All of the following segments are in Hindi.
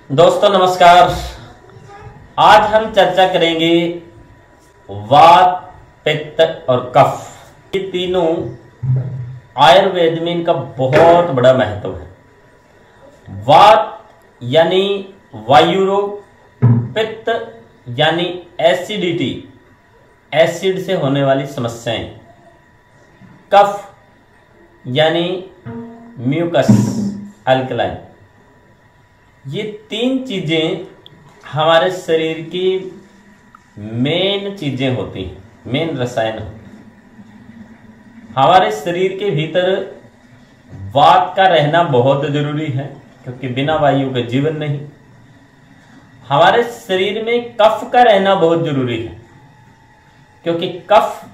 दोस्तों नमस्कार। आज हम चर्चा करेंगे वात, पित्त और कफ। ये तीनों आयुर्वेद में इनका बहुत बड़ा महत्व है। वात यानी वायु रोग, पित्त यानी एसिडिटी, एसिड से होने वाली समस्याएं, कफ यानी म्यूकस, अल्कलाइन। ये तीन चीजें हमारे शरीर की मेन चीजें होती हैं, मेन रसायन होते हैं। हमारे शरीर के भीतर वात का रहना बहुत जरूरी है, क्योंकि बिना वायु के जीवन नहीं। हमारे शरीर में कफ का रहना बहुत जरूरी है, क्योंकि कफ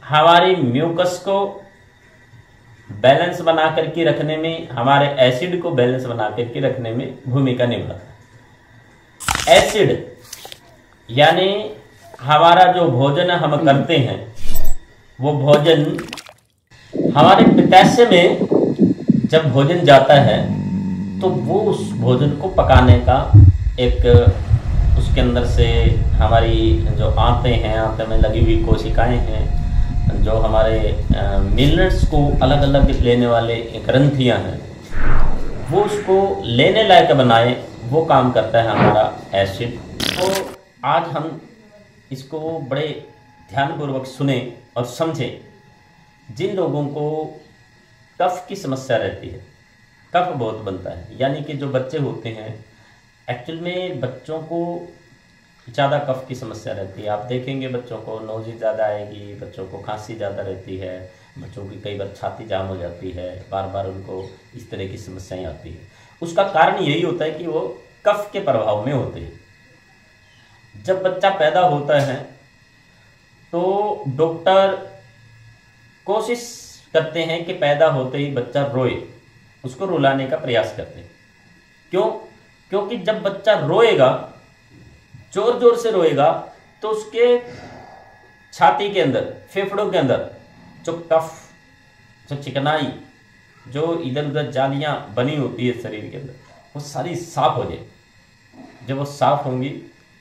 हमारी म्यूकस को बैलेंस बना करके रखने में, हमारे एसिड को बैलेंस बना करके रखने में भूमिका निभाता है। एसिड यानी हमारा जो भोजन हम करते हैं, वो भोजन हमारे पित्ताशय में जब भोजन जाता है तो वो उस भोजन को पकाने का एक, उसके अंदर से हमारी जो आंतें हैं, आंतें में लगी हुई कोशिकाएं हैं, जो हमारे मिनरल्स को अलग अलग लेने वाले ग्रंथियां हैं, वो उसको लेने लायक बनाए, वो काम करता है हमारा एसिड। तो आज हम इसको बड़े ध्यानपूर्वक सुने और समझें। जिन लोगों को कफ की समस्या रहती है, कफ बहुत बनता है, यानी कि जो बच्चे होते हैं, एक्चुअल में बच्चों को ज़्यादा कफ की समस्या रहती है। आप देखेंगे बच्चों को नोज़ी ज़्यादा आएगी, बच्चों को खांसी ज़्यादा रहती है, बच्चों की कई बार छाती जाम हो जाती है, बार बार उनको इस तरह की समस्याएं आती है। उसका कारण यही होता है कि वो कफ के प्रभाव में होते हैं। जब बच्चा पैदा होता है तो डॉक्टर कोशिश करते हैं कि पैदा होते ही बच्चा रोए, उसको रुलाने का प्रयास करते हैं। क्यों? क्योंकि जब बच्चा रोएगा, जोर जोर से रोएगा, तो उसके छाती के अंदर, फेफड़ों के अंदर जो कफ, जो चिकनाई, जो इधर उधर जालियां बनी होती है शरीर के अंदर, वो सारी साफ हो जाए। जब वो साफ होंगी,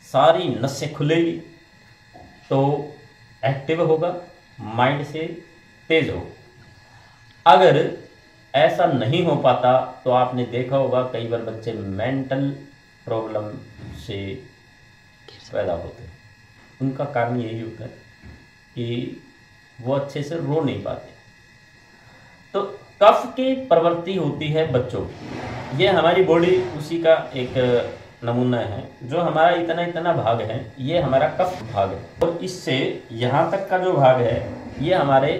सारी नसें खुलेगी, तो एक्टिव होगा, माइंड से तेज होगा। अगर ऐसा नहीं हो पाता तो आपने देखा होगा कई बार बच्चे मेंटल प्रॉब्लम से पैदा होते हैं। उनका कारण यही होता है कि वो अच्छे से रो नहीं पाते। तो कफ की प्रवृत्ति होती है बच्चों की। ये हमारी बॉडी उसी का एक नमूना है। जो हमारा इतना इतना भाग है, ये हमारा कफ भाग है, और इससे यहाँ तक का जो भाग है, ये हमारे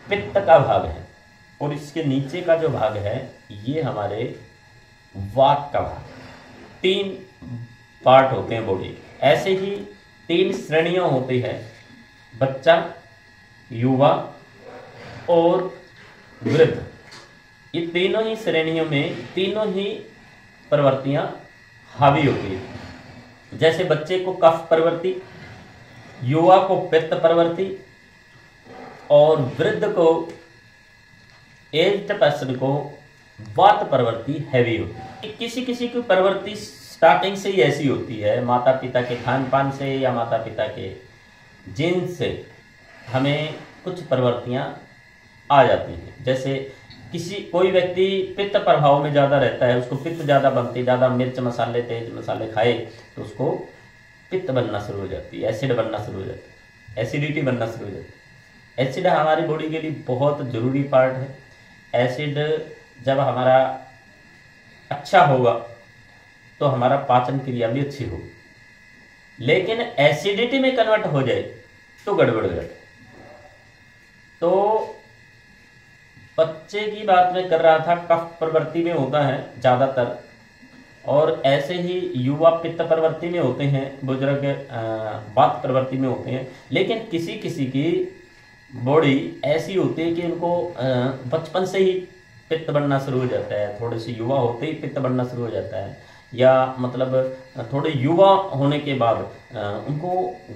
पित्त का भाग है, और इसके नीचे का जो भाग है, ये हमारे वात का भाग है। तीन पार्ट होते हैं बॉडी के। ऐसे ही तीन श्रेणियां होती है: बच्चा, युवा और वृद्ध। ये तीनों ही श्रेणियों में तीनों ही प्रवृत्तियां हावी होती है। जैसे बच्चे को कफ प्रवृत्ति, युवा को पित्त प्रवृत्ति, और वृद्ध को, एज्ड पर्सन को वात प्रवृत्ति हैवी होती है। किसी किसी की प्रवृत्ति स्टार्टिंग से ही ऐसी होती है, माता पिता के खान पान से या माता पिता के जीन से हमें कुछ प्रवृत्तियां आ जाती हैं। जैसे कोई व्यक्ति पित्त प्रभाव में ज़्यादा रहता है, उसको पित्त ज़्यादा बनती, ज़्यादा मिर्च मसाले, तेज मसाले खाए तो उसको पित्त बनना शुरू हो जाती है, एसिड बनना शुरू हो जाती है, एसिडिटी बनना शुरू हो जाती है। एसिड हमारी बॉडी के लिए बहुत ज़रूरी पार्ट है। एसिड जब हमारा अच्छा होगा तो हमारा पाचन क्रिया भी अच्छी होगी, लेकिन एसिडिटी में कन्वर्ट हो जाए तो गड़बड़ हो जाए। तो बच्चे की बात मैं कर रहा था, कफ प्रवृत्ति में होता है ज़्यादातर, और ऐसे ही युवा पित्त प्रवृत्ति में होते हैं, बुजुर्ग वात प्रवृत्ति में होते हैं। लेकिन किसी किसी की बॉडी ऐसी होती है कि उनको बचपन से ही पित्त बनना शुरू हो जाता है, थोड़े से युवा होते ही पित्त बनना शुरू हो जाता है, या मतलब थोड़े युवा होने के बाद उनको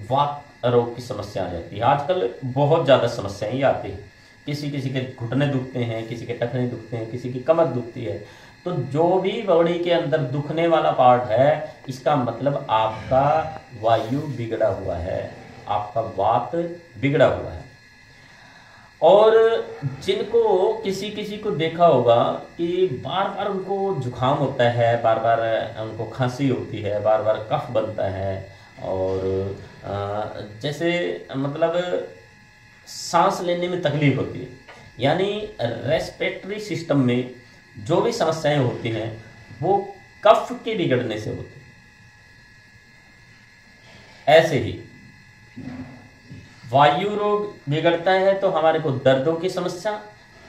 वात रोग की समस्या आ जाती है। आजकल बहुत ज़्यादा समस्याएं आती हैं। किसी किसी के घुटने दुखते हैं, किसी के टखने दुखते हैं, किसी की कमर दुखती है। तो जो भी बॉडी के अंदर दुखने वाला पार्ट है, इसका मतलब आपका वायु बिगड़ा हुआ है, आपका वात बिगड़ा हुआ है। और जिनको किसी किसी को देखा होगा कि बार बार उनको जुकाम होता है, बार बार उनको खांसी होती है, बार बार कफ बनता है, और जैसे मतलब सांस लेने में तकलीफ होती है, यानी रेस्पिरेटरी सिस्टम में जो भी समस्याएं होती हैं वो कफ के बिगड़ने से होती है। ऐसे ही वायु रोग बिगड़ता है तो हमारे को दर्दों की समस्या,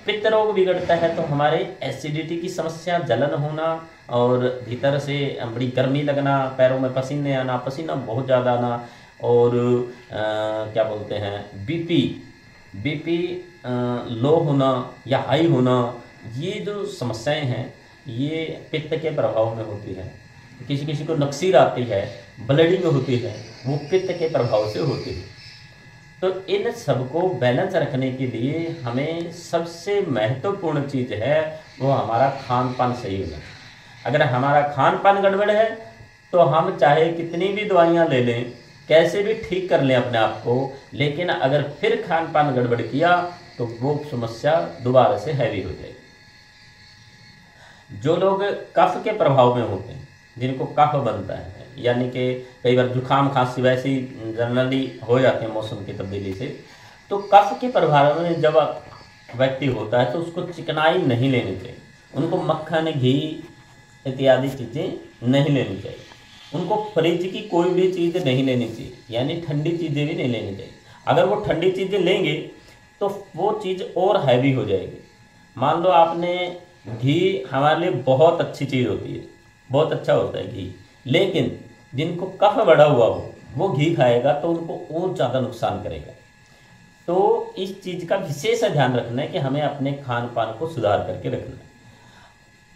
पित्त रोग बिगड़ता है तो हमारे एसिडिटी की समस्या, जलन होना और भीतर से बड़ी गर्मी लगना, पैरों में पसीने आना, पसीना बहुत ज़्यादा आना, और क्या बोलते हैं बीपी लो होना या हाई होना, ये जो समस्याएं हैं ये पित्त के प्रभाव में होती है। किसी किसी को नक्सीर आती है, ब्लीडिंग होती है, वो पित्त के प्रभाव से होती है। तो इन सबको बैलेंस रखने के लिए हमें सबसे महत्वपूर्ण चीज़ है वो हमारा खान पान सही होना। अगर हमारा खान पान गड़बड़ है तो हम चाहे कितनी भी दवाइयाँ ले लें, कैसे भी ठीक कर लें अपने आप को, लेकिन अगर फिर खान पान गड़बड़ किया तो वो समस्या दोबारा से हैवी हो जाएगी। जो लोग कफ के प्रभाव में होते हैं, जिनको कफ बनता है, यानी कि कई बार जुकाम खांसी वैसे ही जनरली हो जाते हैं मौसम की तब्दीली से, तो कफ के प्रभाव में जब व्यक्ति होता है तो उसको चिकनाई नहीं लेनी चाहिए, उनको मक्खन घी इत्यादि चीज़ें नहीं लेनी चाहिए, उनको फ्रिज की कोई भी चीज़ नहीं लेनी चाहिए, यानी ठंडी चीज़ें भी नहीं लेनी चाहिए। अगर वो ठंडी चीज़ें लेंगे तो वो चीज़ और हैवी हो जाएगी। मान लो आपने घी हमारे लिए बहुत अच्छी चीज़ होती है, बहुत अच्छा होता है घी, लेकिन जिनको कफ बढ़ा हुआ हो वो घी खाएगा तो उनको और ज़्यादा नुकसान करेगा। तो इस चीज़ का विशेष ध्यान रखना है कि हमें अपने खान पान को सुधार करके रखना है।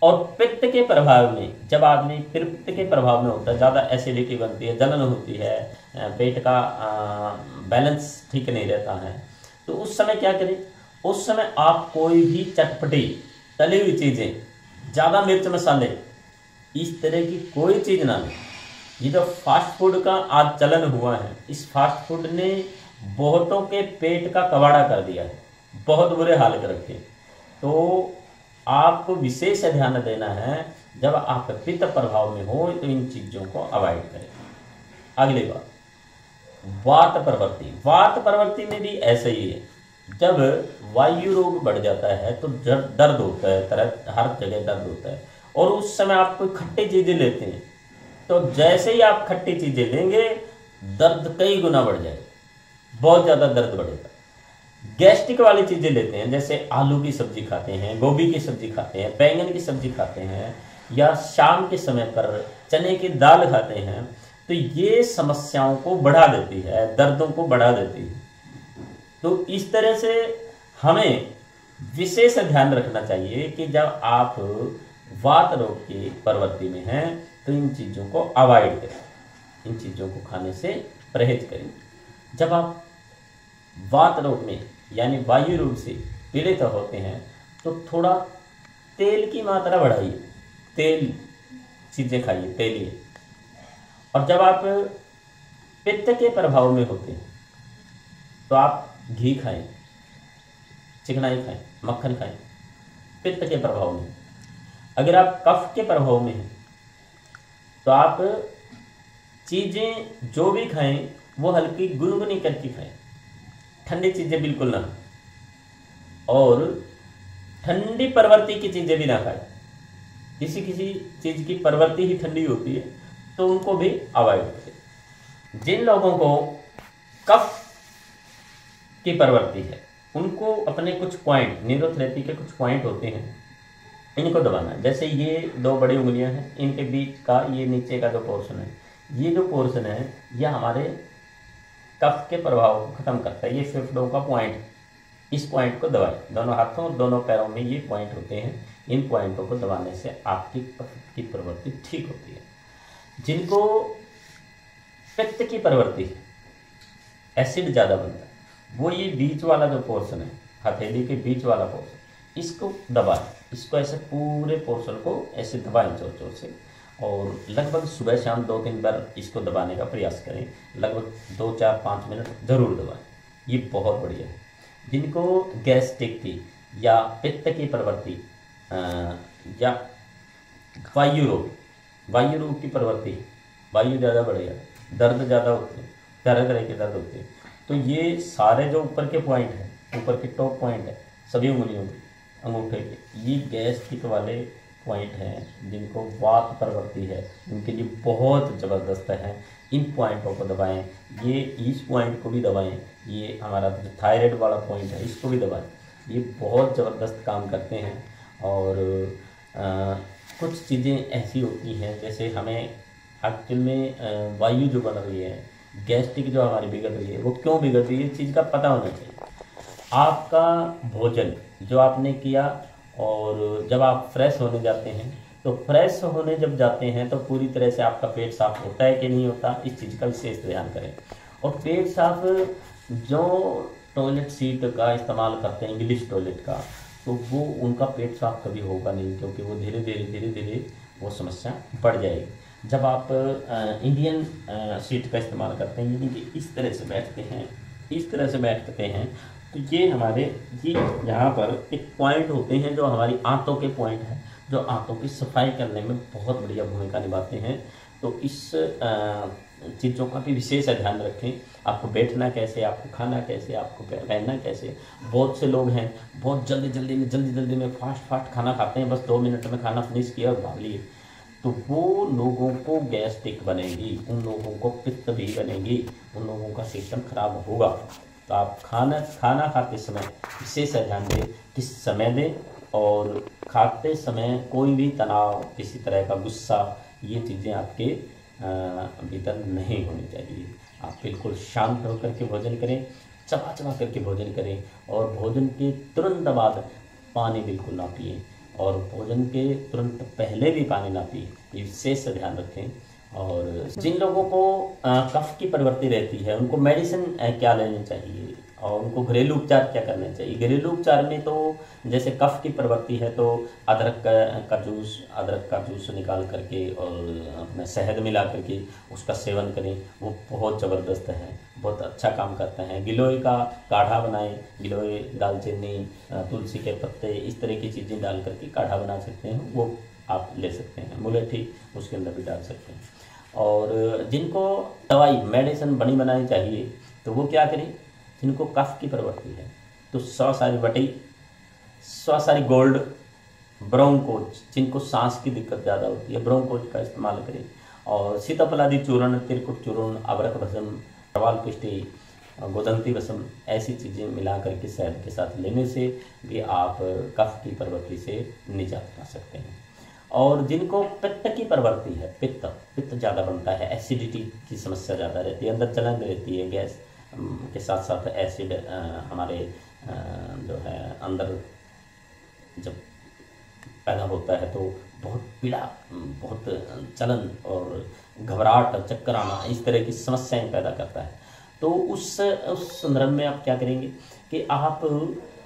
और पित्त के प्रभाव में, जब आदमी पित्त के प्रभाव में होता है, ज़्यादा एसिडिटी बनती है, जलन होती है, पेट का बैलेंस ठीक नहीं रहता है, तो उस समय क्या करें? उस समय आप कोई भी चटपटी तली हुई चीज़ें, ज़्यादा मिर्च मसाले, इस तरह की कोई चीज़ ना लें। ये जो फास्ट फूड का आज चलन हुआ है, इस फास्ट फूड ने बहुतों के पेट का कबाड़ा कर दिया है, बहुत बुरे हाल कर रखे। तो आपको विशेष ध्यान देना है, जब आप पित्त प्रभाव में हो तो इन चीज़ों को अवॉइड करें। अगली बात, वात प्रवृत्ति। वात प्रवृत्ति में भी ऐसे ही है, जब वायु रोग बढ़ जाता है तो दर्द होता है, हर जगह दर्द होता है, और उस समय आप कोई खट्टी चीज़ें लेते हैं तो जैसे ही आप खट्टी चीज़ें लेंगे दर्द कई गुना बढ़ जाएगा, बहुत ज़्यादा दर्द बढ़ेगा। गैस्ट्रिक वाली चीज़ें लेते हैं, जैसे आलू की सब्जी खाते हैं, गोभी की सब्जी खाते हैं, बैंगन की सब्जी खाते हैं, या शाम के समय पर चने की दाल खाते हैं, तो ये समस्याओं को बढ़ा देती है, दर्दों को बढ़ा देती है। तो इस तरह से हमें विशेष ध्यान रखना चाहिए कि जब आप वात रोग की प्रवृत्ति में हैं तो इन चीज़ों को अवॉइड करें, इन चीज़ों को खाने से परहेज करें। जब आप वात रोग में यानी वायु रोग से पीड़ित होते हैं तो थोड़ा तेल की मात्रा बढ़ाइए, तेल चीज़ें खाइए, तेलिए। और जब आप पित्त के प्रभाव में होते हैं तो आप घी खाएं, चिकनाई खाएं, मक्खन खाएं, पित्त के प्रभाव में। अगर आप कफ के प्रभाव में हैं तो आप चीज़ें जो भी खाएं वो हल्की गुनगुनी करके खाएं, ठंडी चीज़ें बिल्कुल ना, और ठंडी प्रवृत्ति की चीज़ें भी ना खाएं। किसी किसी चीज़ की प्रवृत्ति ही ठंडी होती है तो उनको भी अवॉइड करें। जिन लोगों को कफ की प्रवृत्ति है उनको अपने कुछ पॉइंट, न्यूरोथेरेपी के कुछ पॉइंट होते हैं, इनको दबाना है। जैसे ये दो बड़ी उंगलियां हैं, इनके बीच का ये नीचे का जो पोर्शन है, ये जो पोर्शन है ये हमारे कफ के प्रभाव को खत्म करता है। ये फेफड़ों का पॉइंट, इस पॉइंट को दबाएं। दोनों हाथों और दोनों पैरों में ये पॉइंट होते हैं, इन पॉइंटों को दबाने से आपकी कफ की प्रवृत्ति ठीक होती है। जिनको पित्त की प्रवृत्ति है, एसिड ज़्यादा बनता है, वो ये बीच वाला जो पोर्शन है, हथेली के बीच वाला पोर्शन, इसको दबाएं। इसको ऐसे पूरे पोर्शन को ऐसे दबाएं जोर जोर से, और लगभग सुबह शाम 2-3 बार इसको दबाने का प्रयास करें। लगभग 2-4-5 मिनट ज़रूर दबाएं, ये बहुत बढ़िया है। जिनको गैस्ट्रिक की या पित्त की प्रवृत्ति या वायु रोग की प्रवृत्ति, वायु ज़्यादा बढ़ेगा, दर्द ज़्यादा होते हैं, तरह तरह के दर्द होते हैं, तो ये सारे जो ऊपर के पॉइंट हैं, ऊपर के टॉप पॉइंट है सभी उंगलियों के, अंगूठे के, ये गैस्ट्रिक वाले पॉइंट हैं जिनको वात प्रवृत्ति है, उनके लिए बहुत ज़बरदस्त है। इन पॉइंटों को दबाएं, ये इस पॉइंट को भी दबाएं, ये हमारा जो थायराइड वाला पॉइंट है इसको भी दबाएं, ये बहुत ज़बरदस्त काम करते हैं। और कुछ चीज़ें ऐसी होती हैं, जैसे हमें एक्चुअल में वायु जो बन रही है, गैस्ट्रिक जो हमारी बिगड़ रही है, वो क्यों बिगड़ रही है इस चीज़ का पता होना चाहिए। आपका भोजन जो आपने किया, और जब आप फ्रेश होने जाते हैं, तो फ्रेश होने जब जाते हैं तो पूरी तरह से आपका पेट साफ होता है कि नहीं होता, इस चीज़ का विशेष ध्यान करें। और पेट साफ, जो टॉयलेट सीट का इस्तेमाल करते हैं, इंग्लिश टॉयलेट का, तो वो उनका पेट साफ कभी होगा नहीं, क्योंकि वो धीरे धीरे वो समस्या बढ़ जाएगी। जब आप इंडियन सीट का इस्तेमाल करते हैं, यानी कि इस तरह से बैठते हैं, इस तरह से बैठते हैं, तो ये हमारे यहाँ पर एक पॉइंट होते हैं जो हमारी आंतों के पॉइंट हैं, जो आंतों की सफाई करने में बहुत बढ़िया भूमिका निभाते हैं। तो इस चीज़ों का भी विशेष ध्यान रखें। आपको बैठना कैसे, आपको खाना कैसे, आपको पहनना कैसे। बहुत से लोग हैं बहुत जल्दी में फास्ट खाना खाते हैं, बस 2 मिनट में खाना फिनिश किया और भाग लिए, तो वो लोगों को गैस्ट्रिक बनेगी, उन लोगों को पित्त भी बनेगी, उन लोगों का सिस्टम खराब होगा। तो आप खाना खाते समय विशेष ध्यान दें, किस समय दें, और खाते समय कोई भी तनाव, किसी तरह का गुस्सा, ये चीज़ें आपके भीतर नहीं होनी चाहिए। आप बिल्कुल शांत होकर के भोजन करें, चबा चबा करके भोजन करें, और भोजन के तुरंत बाद पानी बिल्कुल ना पिए, और भोजन के तुरंत पहले भी पानी ना पिए, ये विशेष ध्यान रखें। और जिन लोगों को कफ की प्रवृत्ति रहती है, उनको मेडिसिन क्या लेनी चाहिए, और उनको घरेलू उपचार क्या करने चाहिए। घरेलू उपचार में तो जैसे कफ की प्रवृत्ति है तो अदरक का जूस निकाल करके और अपना शहद मिला करके उसका सेवन करें, वो बहुत ज़बरदस्त है, बहुत अच्छा काम करता है। गिलोय का काढ़ा बनाएं, गिलोय, दालचीनी, तुलसी के पत्ते, इस तरह की चीज़ें डाल करके काढ़ा बना सकते हैं, वो आप ले सकते हैं। मुलेठी उसके अंदर भी डाल सकते हैं। और जिनको दवाई मेडिसिन बनी बनानी चाहिए, तो वो क्या करें, जिनको कफ की प्रवृत्ति है, तो 100 सारी बटी, 100 सारी गोल्ड, ब्रोंकोच, जिनको सांस की दिक्कत ज़्यादा होती है, ब्रोंकोच का इस्तेमाल करें। और सीताफलादि चूर्ण, तिलकुट चूर्ण, अबरक भस्म, प्रवाल पिष्टी, गोदंती भस्म, ऐसी चीज़ें मिला करके शहद के साथ लेने से भी आप कफ की प्रवृत्ति से निजात पा सकते हैं। और जिनको पित्त की प्रवृत्ति है, पित्त ज़्यादा बनता है, एसिडिटी की समस्या ज़्यादा रहती है, अंदर जलन रहती है, गैस के साथ साथ एसिड हमारे जो है अंदर जब पैदा होता है तो बहुत पीड़ा, बहुत जलन और घबराहट, चक्कर आना, इस तरह की समस्याएं पैदा करता है। तो उस संदर्भ में आप क्या करेंगे कि आप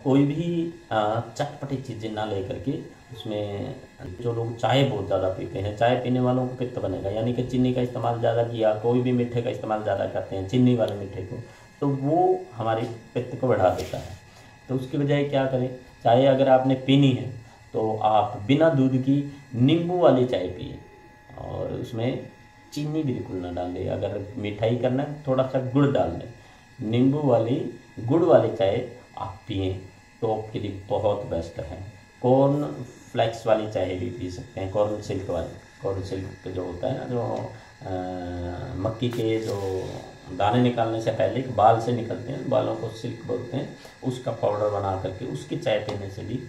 कोई भी चटपटी चीज़ें ना ले करके, उसमें जो लोग चाय बहुत ज़्यादा पीते हैं, चाय पीने वालों को पित्त बनेगा, यानी कि चीनी का इस्तेमाल ज़्यादा किया, कोई भी मीठे का इस्तेमाल ज़्यादा करते हैं, चीनी वाले मीठे को, तो वो हमारे पित्त को बढ़ा देता है। तो उसकी बजाय क्या करें, चाय अगर आपने पीनी है तो आप बिना दूध की नींबू वाली चाय पिए, और उसमें चीनी बिल्कुल ना डालें। अगर मिठाई करना है थोड़ा सा गुड़ डाल दें। नींबू वाली, गुड़ वाली चाय आप पिए तो आपके लिए बहुत बेस्ट है। कॉर्न फ्लेक्स वाली चाय भी पी सकते हैं, कॉर्न सिल्क वाली। कॉर्न सिल्क जो होता है ना, जो मक्की के जो दाने निकालने से पहले बाल से निकलते हैं, बालों को सिल्क बोलते हैं, उसका पाउडर बना करके उसकी चाय पीने से भी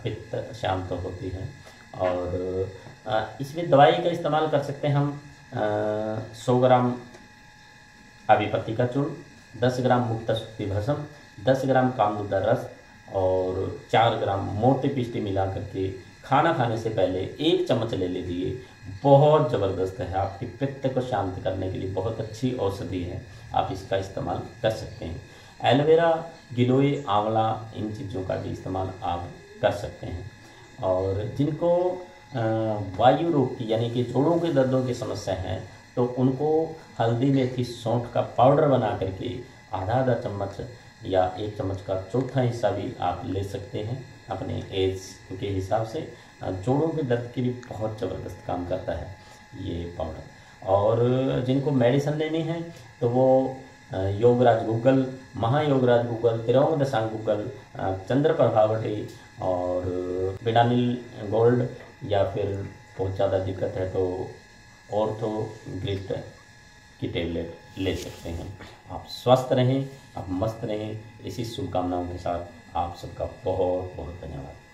पित्त शांत होती है। और इसमें दवाई का इस्तेमाल कर सकते हैं हम। 100 ग्राम अभिपत्ति का चूर्ण, 10 ग्राम मुक्ताशुद्धि भस्म, 10 ग्राम कामरूदा रस और 4 ग्राम मोटी पिष्टी मिला करके खाना खाने से पहले 1 चम्मच ले लीजिए। बहुत ज़बरदस्त है, आपके पित्त को शांत करने के लिए बहुत अच्छी औषधि है, आप इसका इस्तेमाल कर सकते हैं। एलोवेरा, गिलोय, आंवला, इन चीज़ों का भी इस्तेमाल आप कर सकते हैं। और जिनको वायु रोग की यानी कि जोड़ों के दर्दों की समस्या है तो उनको हल्दी मेथी सौंठ का पाउडर बना करके आधा आधा चम्मच या 1 चम्मच का चौथा हिस्सा भी आप ले सकते हैं अपने एज के हिसाब से। जोड़ों के दर्द के लिए बहुत ज़बरदस्त काम करता है ये पाउडर। और जिनको मेडिसिन लेनी है तो वो योगराज गूगल, महायोगराज गूगल, त्रिभंग दशांग गूगल, चंद्र प्रभावटी और बिडानिल गोल्ड, या फिर बहुत ज़्यादा दिक्कत है तो ऑर्थो ग्रिट की टेबलेट ले सकते हैं। आप स्वस्थ रहें, आप मस्त रहें, इसी शुभकामनाओं के साथ आप सबका बहुत बहुत धन्यवाद।